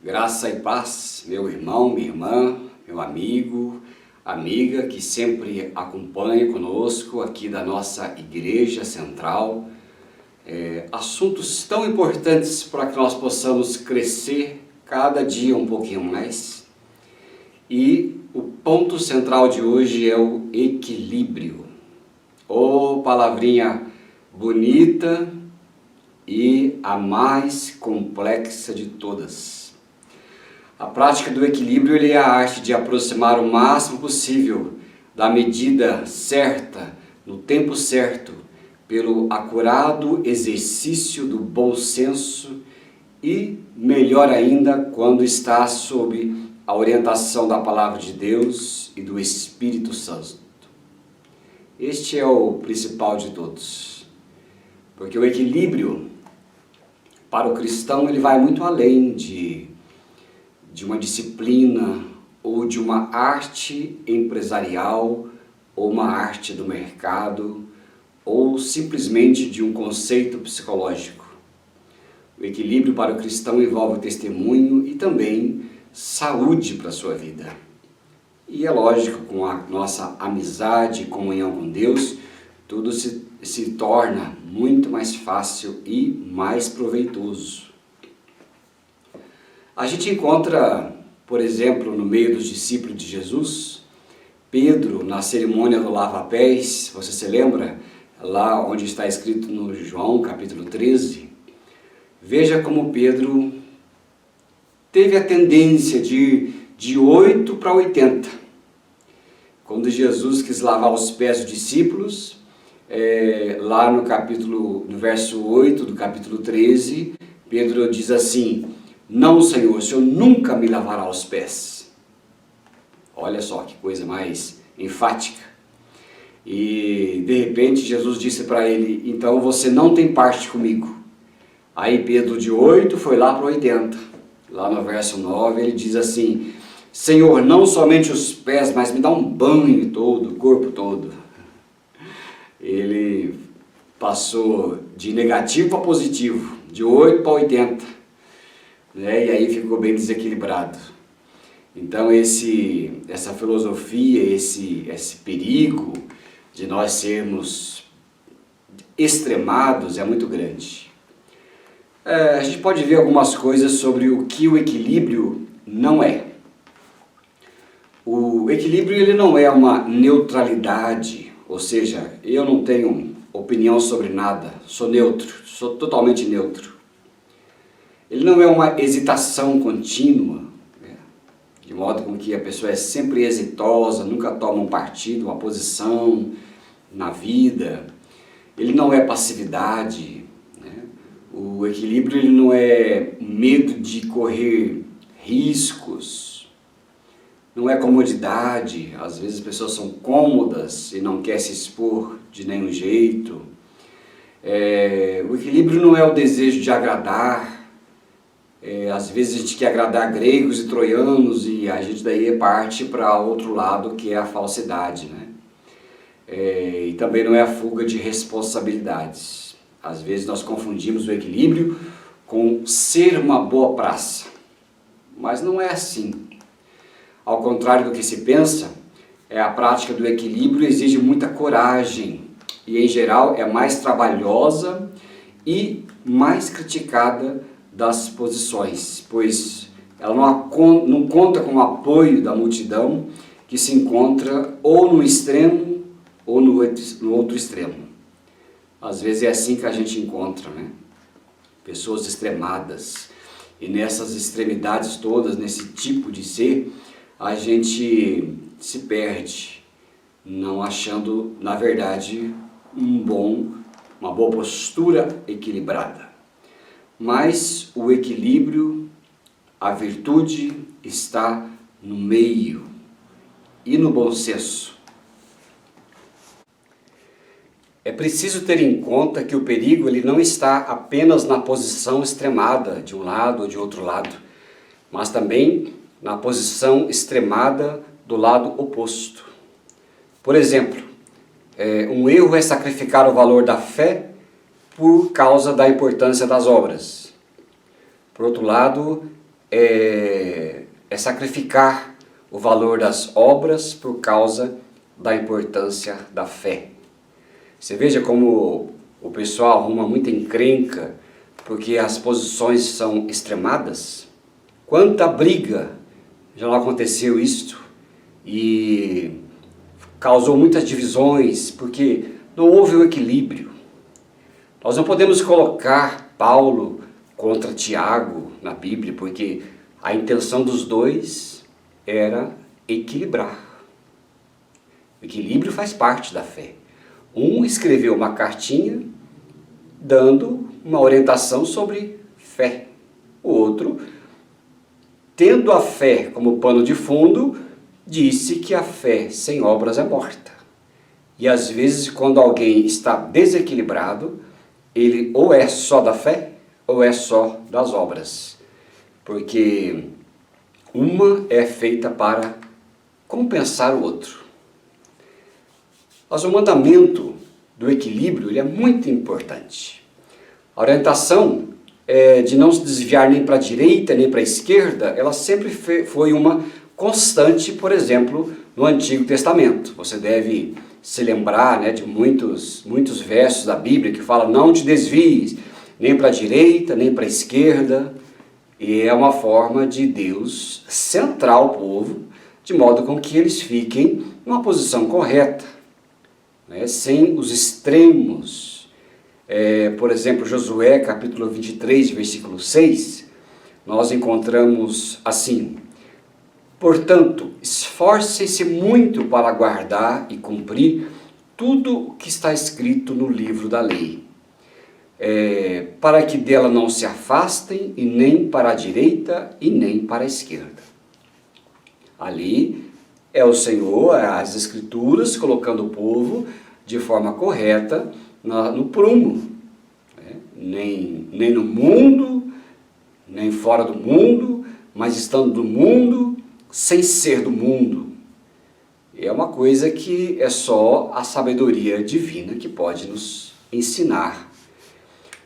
Graça e paz, meu irmão, minha irmã, meu amigo, amiga que sempre acompanha conosco aqui da nossa Igreja Central. Assuntos tão importantes para que nós possamos crescer cada dia um pouquinho mais. E o ponto central de hoje é o equilíbrio. Oh, palavrinha bonita e a mais complexa de todas. A prática do equilíbrio é a arte de aproximar o máximo possível da medida certa, no tempo certo, pelo acurado exercício do bom senso e, melhor ainda, quando está sob a orientação da Palavra de Deus e do Espírito Santo. Este é o principal de todos, porque o equilíbrio para o cristão ele vai muito além de uma disciplina ou de uma arte empresarial ou uma arte do mercado ou simplesmente de um conceito psicológico. O equilíbrio para o cristão envolve testemunho e também saúde para a sua vida. E é lógico, com a nossa amizade e comunhão com Deus, tudo se torna muito mais fácil e mais proveitoso. A gente encontra, por exemplo, no meio dos discípulos de Jesus, Pedro na cerimônia do lava-pés, você se lembra? Lá onde está escrito no João capítulo 13. Veja como Pedro teve a tendência de ir de 8 para 80. Quando Jesus quis lavar os pés dos discípulos, lá no verso 8 do capítulo 13, Pedro diz assim: "Não, Senhor, o Senhor nunca me lavará os pés." Olha só que coisa mais enfática. E de repente Jesus disse para ele: "Então você não tem parte comigo." Aí Pedro de 8 foi lá para 80. Lá no verso 9 ele diz assim: "Senhor, não somente os pés, mas me dá um banho todo, o corpo todo." Ele passou de negativo para positivo, de 8 para 80. E aí ficou bem desequilibrado. Então essa filosofia, esse perigo de nós sermos extremados é muito grande. A gente pode ver algumas coisas sobre o que o equilíbrio não é. O equilíbrio ele não é uma neutralidade, ou seja, eu não tenho opinião sobre nada, sou neutro, sou totalmente neutro. Ele não é uma hesitação contínua, de modo com que a pessoa é sempre exitosa, nunca toma um partido, uma posição na vida. Ele não é passividade. O equilíbrio ele não é medo de correr riscos, não é comodidade. Às vezes as pessoas são cômodas e não querem se expor de nenhum jeito. O equilíbrio não é o desejo de agradar. Às vezes a gente quer agradar gregos e troianos e a gente daí parte para outro lado, que é a falsidade, né? E também não é a fuga de responsabilidades. Às vezes nós confundimos o equilíbrio com ser uma boa praça, mas não é assim. Ao contrário do que se pensa, a prática do equilíbrio exige muita coragem e em geral é mais trabalhosa e mais criticada das posições, pois ela não conta com o apoio da multidão que se encontra ou no extremo ou no outro extremo. Às vezes é assim que a gente encontra, né? Pessoas extremadas. E nessas extremidades todas, nesse tipo de ser, a gente se perde, não achando, na verdade, uma boa postura equilibrada. Mas o equilíbrio, a virtude está no meio e no bom senso. É preciso ter em conta que o perigo ele não está apenas na posição extremada de um lado ou de outro lado, mas também na posição extremada do lado oposto. Por exemplo, um erro é sacrificar o valor da fé por causa da importância das obras. Por outro lado, é sacrificar o valor das obras por causa da importância da fé. Você veja como o pessoal arruma muita encrenca porque as posições são extremadas. Quanta briga já não aconteceu isto e causou muitas divisões porque não houve o equilíbrio. Nós não podemos colocar Paulo contra Tiago na Bíblia, porque a intenção dos dois era equilibrar. O equilíbrio faz parte da fé. Um escreveu uma cartinha dando uma orientação sobre fé. O outro, tendo a fé como pano de fundo, disse que a fé sem obras é morta. E às vezes, quando alguém está desequilibrado, ele ou é só da fé ou é só das obras. Porque uma é feita para compensar o outro. Mas o mandamento do equilíbrio ele é muito importante. A orientação de não se desviar nem para a direita nem para a esquerda, ela sempre foi uma constante, por exemplo, no Antigo Testamento. Você deve se lembrar de muitos versos da Bíblia que falam: não te desvies nem para a direita nem para a esquerda. E é uma forma de Deus centrar o povo de modo com que eles fiquem numa posição correta, sem os extremos. Por exemplo, Josué capítulo 23, versículo 6, nós encontramos assim: portanto, esforcem-se muito para guardar e cumprir tudo o que está escrito no livro da lei, para que dela não se afastem, e nem para a direita e nem para a esquerda. Ali é o Senhor, as Escrituras, colocando o povo de forma correta no prumo. Nem no mundo, nem fora do mundo, mas estando no mundo, sem ser do mundo. É uma coisa que é só a sabedoria divina que pode nos ensinar.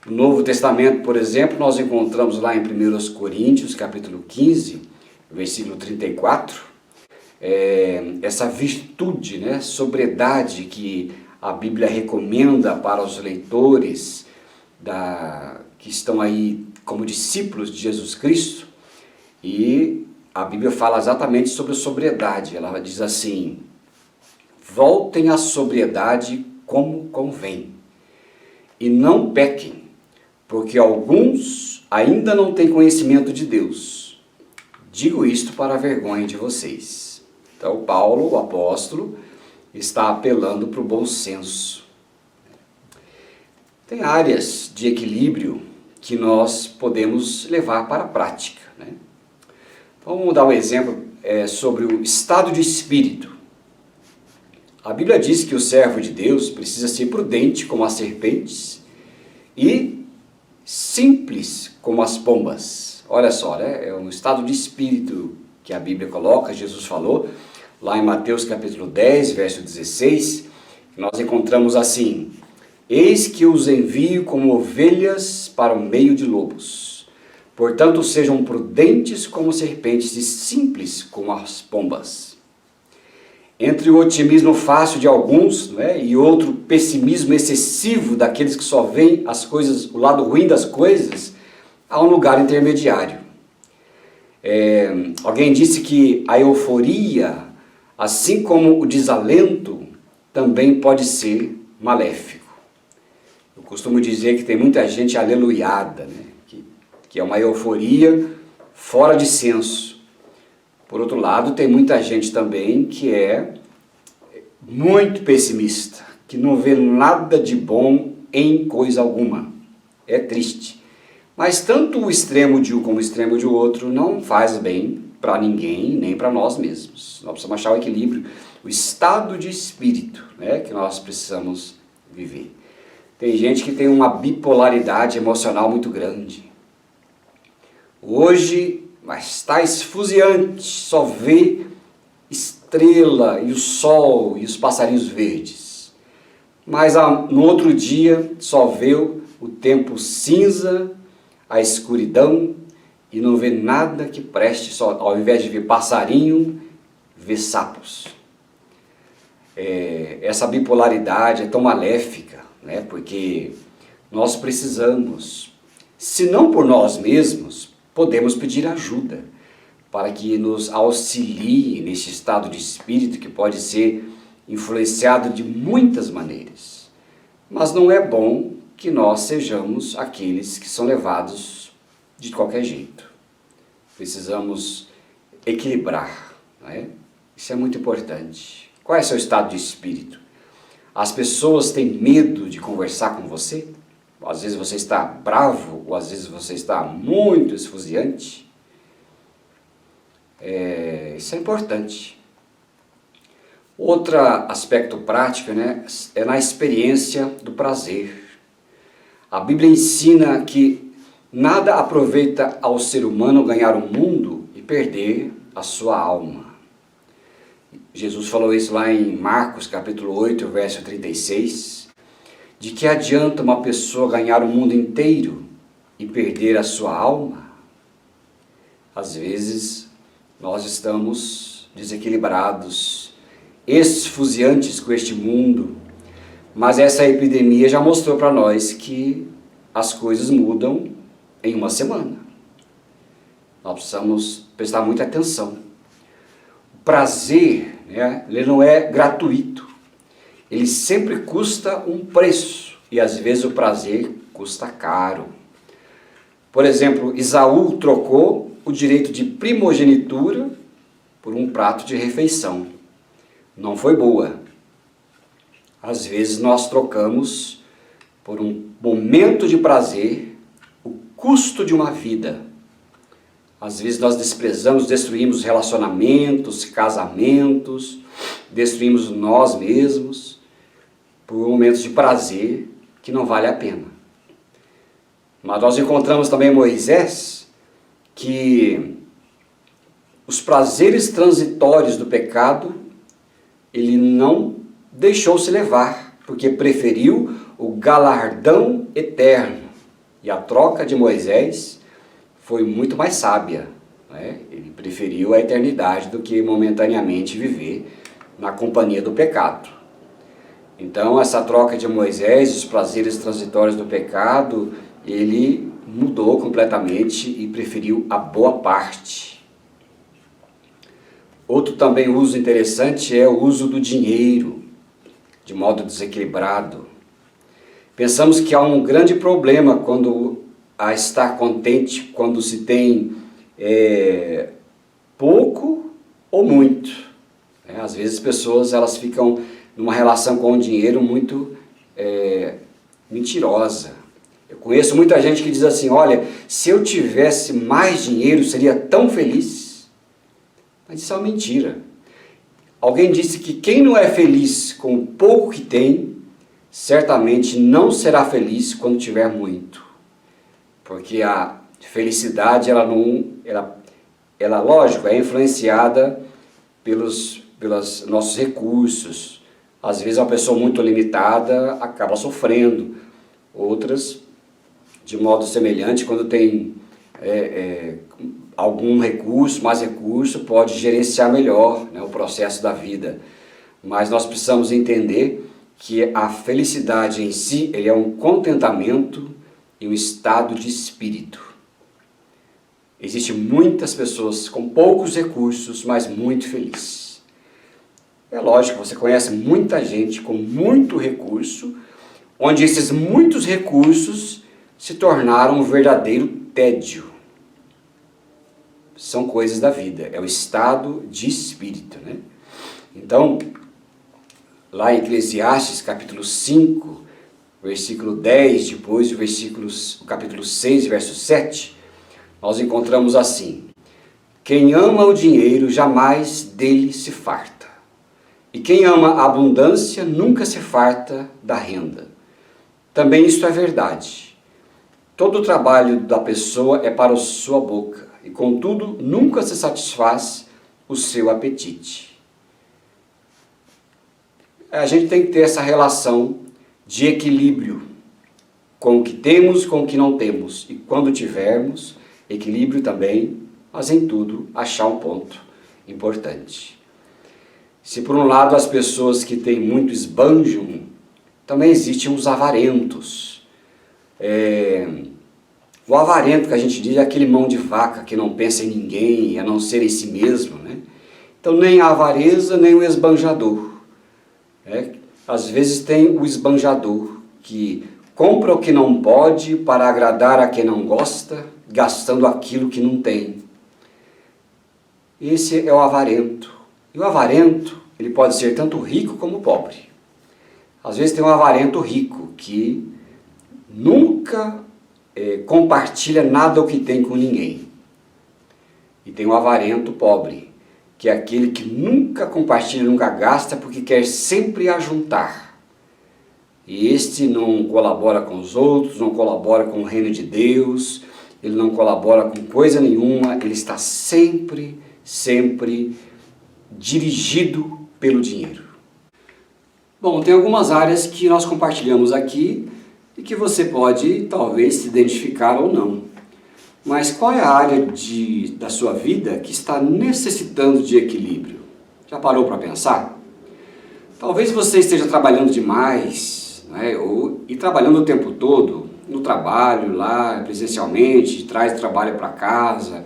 No Novo Testamento, por exemplo, nós encontramos lá em 1 Coríntios, capítulo 15, versículo 34, essa virtude, sobriedade que a Bíblia recomenda para os leitores que estão aí como discípulos de Jesus Cristo. E a Bíblia fala exatamente sobre a sobriedade. Ela diz assim: voltem à sobriedade como convém, e não pequem, porque alguns ainda não têm conhecimento de Deus. Digo isto para a vergonha de vocês. Então Paulo, o apóstolo, está apelando para o bom senso. Tem áreas de equilíbrio que nós podemos levar para a prática. Vamos dar um exemplo sobre o estado de espírito. A Bíblia diz que o servo de Deus precisa ser prudente como as serpentes e simples como as pombas. Olha só, é um estado de espírito que a Bíblia coloca. Jesus falou lá em Mateus capítulo 10, verso 16, nós encontramos assim: eis que os envio como ovelhas para o meio de lobos. Portanto, sejam prudentes como serpentes e simples como as pombas. Entre o otimismo fácil de alguns, e outro pessimismo excessivo daqueles que só veem as coisas, o lado ruim das coisas, há um lugar intermediário. Alguém disse que a euforia, assim como o desalento, também pode ser maléfico. Eu costumo dizer que tem muita gente aleluiada, que é uma euforia fora de senso. Por outro lado, tem muita gente também que é muito pessimista, que não vê nada de bom em coisa alguma. É triste. Mas tanto o extremo de um como o extremo de outro não faz bem para ninguém, nem para nós mesmos. Nós precisamos achar o equilíbrio, o estado de espírito, que nós precisamos viver. Tem gente que tem uma bipolaridade emocional muito grande. Hoje, mas está esfuziante, só vê estrela e o sol e os passarinhos verdes. Mas no outro dia só vê o tempo cinza, a escuridão e não vê nada que preste, só ao invés de ver passarinho, vê sapos. Essa bipolaridade é tão maléfica, né? Porque nós precisamos, se não por nós mesmos, podemos pedir ajuda para que nos auxilie nesse estado de espírito que pode ser influenciado de muitas maneiras. Mas não é bom que nós sejamos aqueles que são levados de qualquer jeito. Precisamos equilibrar, não é? Isso é muito importante. Qual é o seu estado de espírito? As pessoas têm medo de conversar com você? Às vezes você está bravo, ou às vezes você está muito esfuziante. Isso é importante. Outro aspecto prático, né, é na experiência do prazer. A Bíblia ensina que nada aproveita ao ser humano ganhar o mundo e perder a sua alma. Jesus falou isso lá em Marcos capítulo 8, verso 36. De que adianta uma pessoa ganhar o mundo inteiro e perder a sua alma? Às vezes nós estamos desequilibrados, esfuziantes com este mundo, mas essa epidemia já mostrou para nós que as coisas mudam em uma semana. Nós precisamos prestar muita atenção. O prazer, né, ele não é gratuito. Ele sempre custa um preço, e às vezes o prazer custa caro. Por exemplo, Esaú trocou o direito de primogenitura por um prato de refeição. Não foi boa. Às vezes nós trocamos por um momento de prazer o custo de uma vida. Às vezes nós desprezamos, destruímos relacionamentos, casamentos, destruímos nós mesmos por momentos de prazer que não vale a pena. Mas nós encontramos também Moisés, que os prazeres transitórios do pecado, ele não deixou-se levar, porque preferiu o galardão eterno. E a troca de Moisés foi muito mais sábia, né? Ele preferiu a eternidade do que momentaneamente viver na companhia do pecado. Então, essa troca de Moisés, os prazeres transitórios do pecado, ele mudou completamente e preferiu a boa parte. Outro também uso interessante é o uso do dinheiro, de modo desequilibrado. Pensamos que há um grande problema quando a estar contente, quando se tem pouco ou muito. Às vezes as pessoas elas ficam numa relação com o dinheiro muito mentirosa. Eu conheço muita gente que diz assim, olha, se eu tivesse mais dinheiro seria tão feliz. Mas isso é uma mentira. Alguém disse que quem não é feliz com o pouco que tem, certamente não será feliz quando tiver muito. Porque a felicidade, ela lógico, é influenciada pelos nossos recursos. Às vezes uma pessoa muito limitada acaba sofrendo. Outras, de modo semelhante, quando tem algum recurso, mais recurso, pode gerenciar melhor, né, o processo da vida. Mas nós precisamos entender que a felicidade em si, ele é um contentamento e um estado de espírito. Existem muitas pessoas com poucos recursos, mas muito felizes. É lógico, você conhece muita gente com muito recurso, onde esses muitos recursos se tornaram um verdadeiro tédio. São coisas da vida, é o estado de espírito, né? Então, lá em Eclesiastes, capítulo 5, versículo 10, depois o capítulo 6, verso 7, nós encontramos assim: quem ama o dinheiro jamais dele se farta, e quem ama a abundância nunca se farta da renda. Também isto é verdade. Todo o trabalho da pessoa é para a sua boca, e contudo nunca se satisfaz o seu apetite. A gente tem que ter essa relação de equilíbrio com o que temos, com o que não temos. E quando tivermos, Equilíbrio também, mas em tudo achar um ponto importante. Se por um lado as pessoas que têm muito esbanjam, também existem os avarentos. O avarento que a gente diz é aquele mão de vaca que não pensa em ninguém, a não ser em si mesmo, né? Então nem a avareza, nem o esbanjador. Às vezes tem o esbanjador, que compra o que não pode para agradar a quem não gosta, gastando aquilo que não tem. Esse é o avarento. E o avarento, ele pode ser tanto rico como pobre. Às vezes tem um avarento rico, que nunca compartilha nada o que tem com ninguém. E tem o avarento pobre, que é aquele que nunca compartilha, nunca gasta, porque quer sempre ajuntar. E este não colabora com os outros, não colabora com o reino de Deus, ele não colabora com coisa nenhuma, ele está sempre dirigido pelo dinheiro. Bom, tem algumas áreas que nós compartilhamos aqui e que você pode talvez se identificar ou não. Mas qual é a área da sua vida que está necessitando de equilíbrio? Já parou para pensar? Talvez você esteja trabalhando demais, né? E trabalhando o tempo todo, no trabalho, lá presencialmente, traz trabalho para casa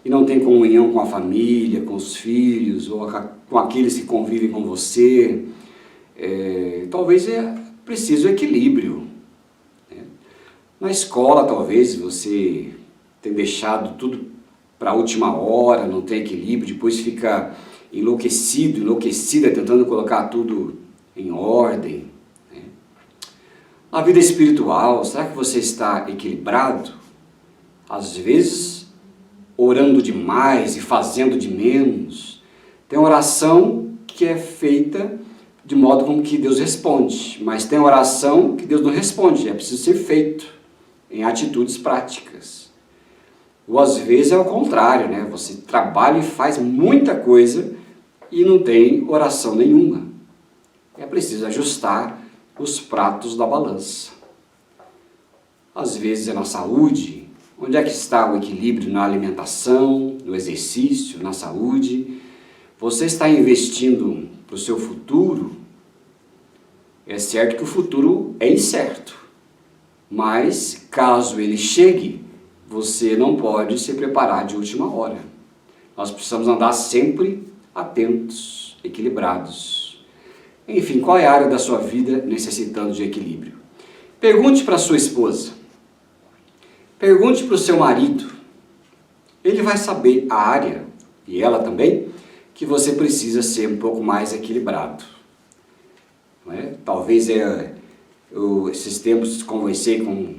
e não tem comunhão com a família, com os filhos ou com aqueles que convivem com você. Talvez preciso equilíbrio. Na escola, talvez, você tenha deixado tudo para a última hora, não tem equilíbrio, depois fica enlouquecida, tentando colocar tudo em ordem. Na vida espiritual, será que você está equilibrado? Às vezes, orando demais e fazendo de menos. Tem oração que é feita de modo com que Deus responde, mas tem oração que Deus não responde, é preciso ser feito em atitudes práticas. Ou às vezes é o contrário, né? Você trabalha e faz muita coisa e não tem oração nenhuma. É preciso ajustar os pratos da balança. Às vezes é na saúde. Onde é que está o equilíbrio na alimentação, no exercício, na saúde? Você está investindo para o seu futuro? É certo que o futuro é incerto, mas caso ele chegue, você não pode se preparar de última hora. Nós precisamos andar sempre atentos, equilibrados. Enfim, qual é a área da sua vida necessitando de equilíbrio? Pergunte para a sua esposa, pergunte para o seu marido. Ele vai saber a área, e ela também, que você precisa ser um pouco mais equilibrado. Não é? Talvez esses tempos conversei com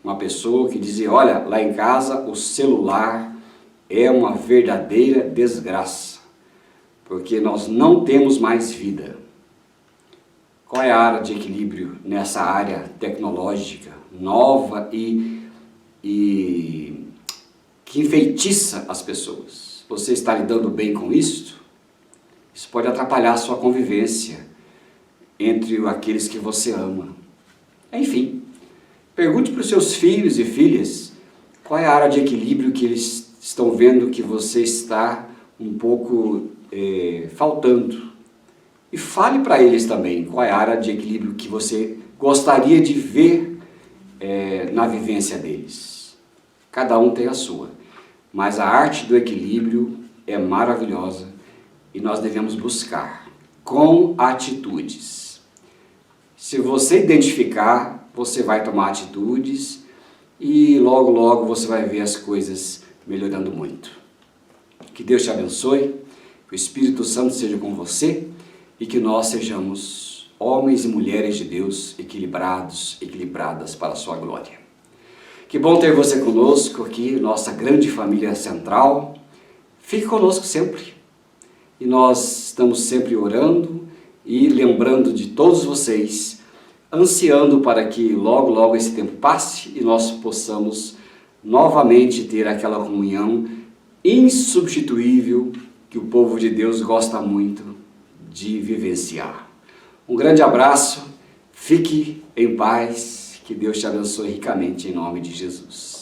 uma pessoa que dizia, olha, lá em casa o celular é uma verdadeira desgraça, porque nós não temos mais vida. Qual é a área de equilíbrio nessa área tecnológica nova e que enfeitiça as pessoas? Você está lidando bem com isso? Isso pode atrapalhar a sua convivência entre aqueles que você ama. Enfim, pergunte para os seus filhos e filhas qual é a área de equilíbrio que eles estão vendo que você está um pouco faltando. E fale para eles também qual é a área de equilíbrio que você gostaria de ver na vivência deles. Cada um tem a sua, mas a arte do equilíbrio é maravilhosa e nós devemos buscar com atitudes. Se você identificar, você vai tomar atitudes e logo você vai ver as coisas melhorando muito. Que Deus te abençoe, que o Espírito Santo seja com você e que nós sejamos homens e mulheres de Deus equilibrados, equilibradas para a sua glória. Que bom ter você conosco aqui, nossa grande família central. Fique conosco sempre. E nós estamos sempre orando e lembrando de todos vocês, ansiando para que logo esse tempo passe e nós possamos novamente ter aquela comunhão insubstituível que o povo de Deus gosta muito de vivenciar. Um grande abraço, fique em paz, que Deus te abençoe ricamente em nome de Jesus.